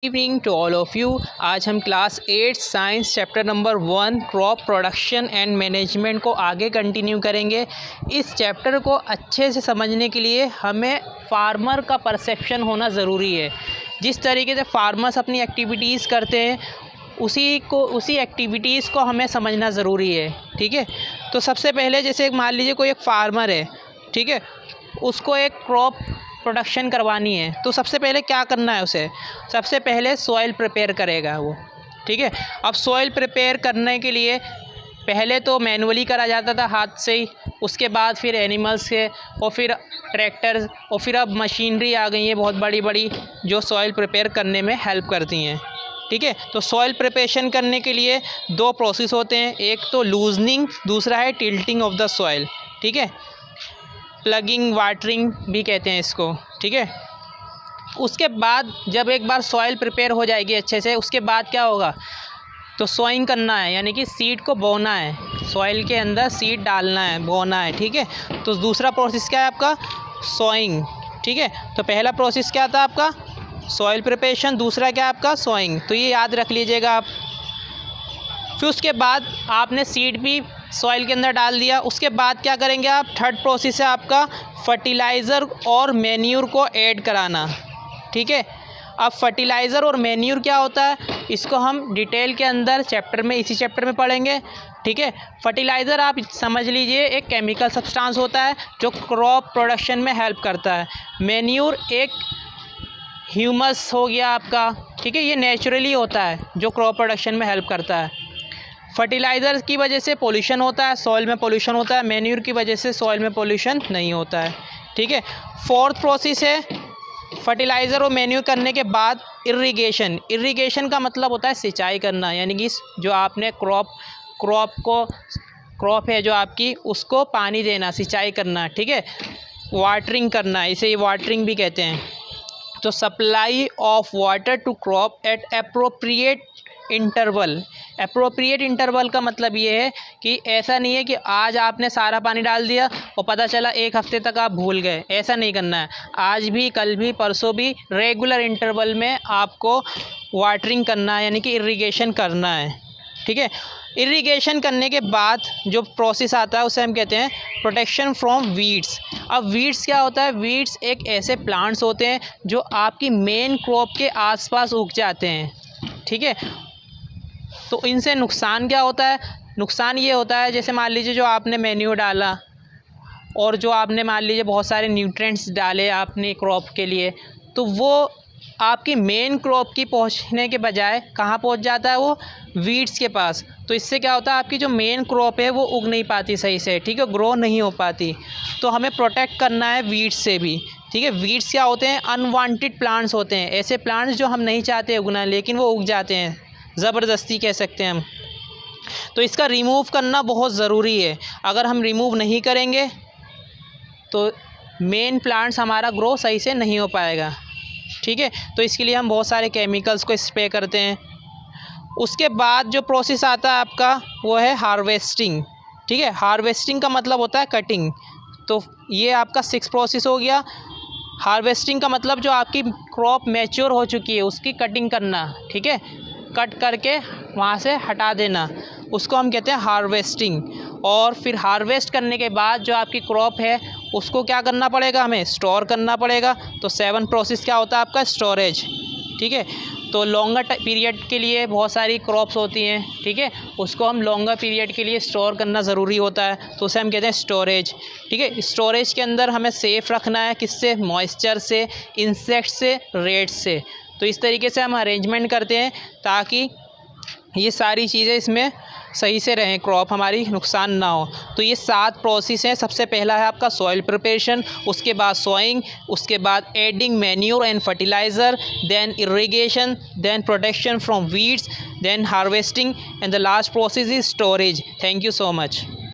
Evening to all of you. आज हम class 8 science chapter number 1 crop production and management को आगे continue करेंगे। इस चैप्टर को अच्छे से समझने के लिए हमें फार्मर का परसेप्शन होना ज़रूरी है। जिस तरीके से फार्मर्स अपनी एक्टिविटीज़ करते हैं उसी एक्टिविटीज़ को हमें समझना ज़रूरी है। ठीक है, तो सबसे पहले जैसे मान लीजिए कोई एक फार्मर है, ठीक है, उसको एक क्रॉप प्रोडक्शन करवानी है तो सबसे पहले क्या करना है उसे, सबसे पहले सॉइल प्रिपेयर करेगा वो। ठीक है, अब सॉइल प्रिपेयर करने के लिए पहले तो मैनुअली करा जाता था हाथ से ही, उसके बाद फिर एनिमल्स से और फिर ट्रैक्टर्स और फिर अब मशीनरी आ गई है बहुत बड़ी बड़ी जो सॉइल प्रिपेयर करने में हेल्प करती हैं। ठीक है, तो सॉइल प्रिपरेशन करने के लिए दो प्रोसेस होते हैं, एक तो लूजनिंग, दूसरा है टिल्टिंग ऑफ द सॉइल। ठीक है, प्लगिंग, वाटरिंग भी कहते हैं इसको। ठीक है, उसके बाद जब एक बार सॉइल प्रिपेयर हो जाएगी अच्छे से, उसके बाद क्या होगा, तो सोइंग करना है, यानी कि सीड को बोना है, सॉइल के अंदर सीड डालना है, बोना है। ठीक है, तो दूसरा प्रोसेस क्या है आपका, सोइंग। ठीक है, तो पहला प्रोसेस क्या था आपका, सॉइल प्रिपरेशन, दूसरा क्या आपका सोइंग, तो ये याद रख लीजिएगा आप। फिर उसके बाद आपने सीड भी सॉइल के अंदर डाल दिया, उसके बाद क्या करेंगे आप, थर्ड प्रोसेस है आपका फर्टिलाइज़र और मैन्यूर को ऐड कराना। ठीक है, अब फर्टिलाइज़र और मैन्यूर क्या होता है, इसको हम डिटेल के अंदर इसी चैप्टर में पढ़ेंगे। ठीक है, फर्टिलाइज़र आप समझ लीजिए एक केमिकल सब्सटेंस होता है जो क्रॉप प्रोडक्शन में हेल्प करता है। मैन्यूर एक ह्यूमस हो गया आपका। ठीक है, ये नेचुरली होता है जो क्रॉप प्रोडक्शन में हेल्प करता है। फर्टिलाइज़र की वजह से पोल्यूशन होता है, सॉइल में पोल्यूशन होता है, मैन्यूर की वजह से सॉइल में पोल्यूशन नहीं होता है। ठीक है, फोर्थ प्रोसेस है फर्टिलाइज़र और मैन्यूर करने के बाद इरिगेशन। इरिगेशन का मतलब होता है सिंचाई करना, यानी कि जो आपने क्रॉप है जो आपकी, उसको पानी देना, सिंचाई करना। ठीक है, वाटरिंग करना, इसे वाटरिंग भी कहते हैं। तो supply of water to crop at appropriate interval. Appropriate interval का मतलब ये है कि ऐसा नहीं है कि आज आपने सारा पानी डाल दिया और पता चला एक हफ्ते तक आप भूल गए, ऐसा नहीं करना है। आज भी, कल भी, परसों भी रेगुलर इंटरवल में आपको वाटरिंग करना है, यानी कि इरिगेशन करना है। ठीक है, इरिगेशन करने के बाद जो प्रोसेस आता है उसे हम कहते हैं प्रोटेक्शन फ्रॉम वीड्स। अब वीड्स क्या होता है, वीड्स एक ऐसे प्लांट्स होते हैं जो आपकी मेन क्रॉप के आसपास उग जाते हैं। ठीक है, तो इनसे नुकसान क्या होता है, नुकसान ये होता है जैसे मान लीजिए जो आपने मैन्यूर डाला और जो आपने मान लीजिए बहुत सारे न्यूट्रिएंट्स डाले आपने क्रॉप के लिए, तो वो आपकी मेन क्रॉप की पहुंचने के बजाय कहाँ पहुंच जाता है, वो वीड्स के पास। तो इससे क्या होता है, आपकी जो मेन क्रॉप है वो उग नहीं पाती सही से। ठीक है, ग्रो नहीं हो पाती। तो हमें प्रोटेक्ट करना है वीड्स से भी। ठीक है, वीड्स क्या होते हैं, अनवांटेड प्लांट्स होते हैं, ऐसे प्लांट्स जो हम नहीं चाहते उगना लेकिन वो उग जाते हैं, ज़बरदस्ती कह सकते हैं हम। तो इसका रिमूव करना बहुत ज़रूरी है। अगर हम रिमूव नहीं करेंगे तो मेन प्लांट्स हमारा ग्रो सही से नहीं हो पाएगा। ठीक है, तो इसके लिए हम बहुत सारे केमिकल्स को स्प्रे करते हैं। उसके बाद जो प्रोसेस आता है आपका वो है हार्वेस्टिंग। ठीक है, हार्वेस्टिंग का मतलब होता है कटिंग। तो ये आपका 6 प्रोसेस हो गया। हार्वेस्टिंग का मतलब जो आपकी क्रॉप मैच्योर हो चुकी है उसकी कटिंग करना। ठीक है, कट करके वहाँ से हटा देना, उसको हम कहते हैं हार्वेस्टिंग। और फिर हार्वेस्ट करने के बाद जो आपकी क्रॉप है उसको क्या करना पड़ेगा, हमें स्टोर करना पड़ेगा। तो 7 प्रोसेस क्या होता है आपका, स्टोरेज। ठीक है, तो लॉन्गर पीरियड के लिए बहुत सारी क्रॉप्स होती हैं। ठीक है, उसको हम लॉन्गर पीरियड के लिए स्टोर करना ज़रूरी होता है, तो उसे हम कहते हैं स्टोरेज। ठीक है, स्टोरेज के अंदर हमें सेफ़ रखना है, किससे, मॉइस्चर से, इंसेक्ट से, रेट से। तो इस तरीके से हम अरेंजमेंट करते हैं ताकि ये सारी चीज़ें इसमें सही से रहें, क्रॉप हमारी नुकसान ना हो। तो ये 7 प्रोसेस हैं। सबसे पहला है आपका सॉइल प्रिपरेशन, उसके बाद सोइंग, उसके बाद adding manure and fertiliser, then irrigation, then protection from weeds, then harvesting and the last process is storage. Thank you so much.